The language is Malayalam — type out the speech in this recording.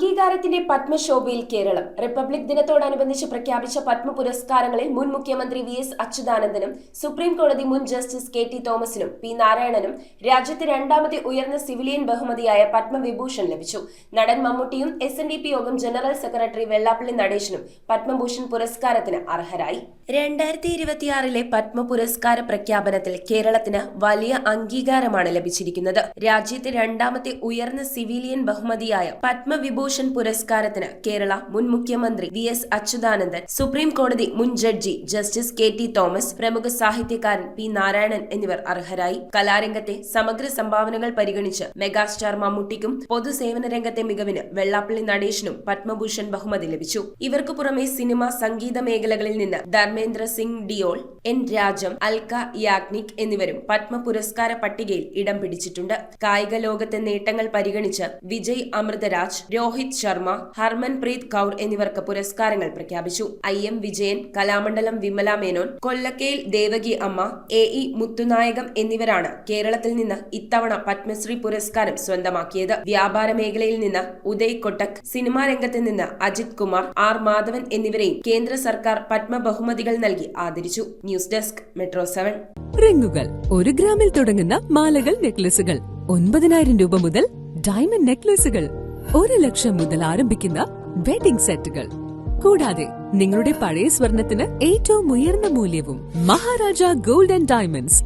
അംഗീകാരത്തിന്റെ പത്മശോഭയിൽ കേരളം. റിപ്പബ്ലിക് ദിനത്തോടനുബന്ധിച്ച് പ്രഖ്യാപിച്ച പത്മ പുരസ്കാരങ്ങളിൽ മുൻ മുഖ്യമന്ത്രി വി.എസ്. അച്യുതാനന്ദനും സുപ്രീം കോടതി മുൻ ജസ്റ്റിസ് കെ.ടി. തോമസിനും പി. നാരായണനും രാജ്യത്തെ രണ്ടാമത്തെ ഉയർന്ന സിവിലിയൻ ബഹുമതിയായ പത്മവിഭൂഷൺ ലഭിച്ചു. നടൻ മമ്മൂട്ടിയും എസ്.എൻ.ഡി.പി യോഗം ജനറൽ സെക്രട്ടറി വെള്ളാപ്പള്ളി നടേശനും പത്മഭൂഷൺ പുരസ്കാരത്തിന് അർഹരായി. 2026 പത്മ പുരസ്കാര പ്രഖ്യാപനത്തിൽ കേരളത്തിന് വലിയ അംഗീകാരമാണ് ലഭിച്ചിരിക്കുന്നത്. രാജ്യത്തെ രണ്ടാമത്തെ ഉയർന്ന സിവിലിയൻ ബഹുമതിയായ പത്മവിഭൂഷൺ പുരസ്കാരത്തിന് കേരള മുൻ മുഖ്യമന്ത്രി വി.എസ്. അച്യുതാനന്ദൻ, സുപ്രീം കോടതി മുൻ ജഡ്ജി ജസ്റ്റിസ് കെ.ടി. തോമസ്, പ്രമുഖ സാഹിത്യകാരൻ പി. നാരായണൻ എന്നിവർ അർഹരായി. കലാരംഗത്തെ സമഗ്ര സംഭാവനകൾ പരിഗണിച്ച് മെഗാസ്റ്റാർ മമ്മൂട്ടിക്കും പൊതുസേവന രംഗത്തെ മികവിന് വെള്ളാപ്പള്ളി നടേശനും പത്മഭൂഷൺ ബഹുമതി ലഭിച്ചു. ഇവർക്കു പുറമെ സിനിമ, സംഗീത മേഖലകളിൽ നിന്ന് ധർമ്മേന്ദ്ര സിംഗ് ഡിയോൾ, എൻ രാജം, അൽക്ക യാഗ്നിക് എന്നിവരും പത്മ പുരസ്കാര പട്ടികയിൽ ഇടം പിടിച്ചിട്ടുണ്ട്. കായിക ലോകത്തെ നേട്ടങ്ങൾ പരിഗണിച്ച് വിജയ് അമൃതരാജ്, രോഹിത് ശർമ്മ, ഹർമൻപ്രീത് കൗർ എന്നിവർക്ക് പുരസ്കാരങ്ങൾ പ്രഖ്യാപിച്ചു. I.M. വിജയൻ, കലാമണ്ഡലം വിമല മേനോൻ, കൊല്ലക്കയിൽ ദേവകി അമ്മ, A.E. മുത്തുനായകം എന്നിവരാണ് കേരളത്തിൽ നിന്ന് ഇത്തവണ പത്മശ്രീ പുരസ്കാരം സ്വന്തമാക്കിയത്. വ്യാപാര മേഖലയിൽ നിന്ന് ഉദയ് കൊട്ടക്, സിനിമാ രംഗത്ത് നിന്ന് അജിത് കുമാർ, R. മാധവൻ എന്നിവരെയും കേന്ദ്ര സർക്കാർ പത്മ ബഹുമതികൾ നൽകി ആദരിച്ചു. News desk metro 7. റിങ്ങുകൾ 1 ഗ്രാമിൽ തുടങ്ങുന്ന മാലകൾ, നെക്ലസുകൾ 9,000 രൂപ മുതൽ ഡയമണ്ട് നെക്ലസുകൾ 1 ലക്ഷം മുതൽ ആരംഭിക്കുന്ന വെഡിംഗ് സെറ്റുകൾ. കൂടാതെ നിങ്ങളുടെ പഴയ സ്വർണത്തിന് ഏറ്റവും ഉയർന്ന മൂല്യവും. Maharaja gold and diamonds,